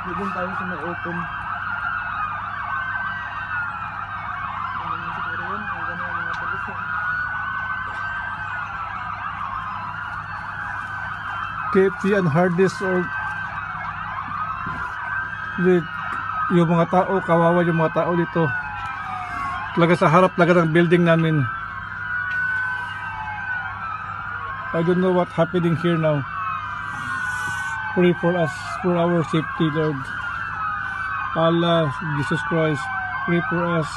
Doon tayo sa may open. Siguro yun, ang gano'n yung mga pulis eh. KFC and Hardee's or yung mga tao, kawawa yung mga tao dito. Talaga sa harap talaga ng building namin. I don't know what happening here now. Pray for us, for our safety, Lord. Allah, Jesus Christ, pray for us.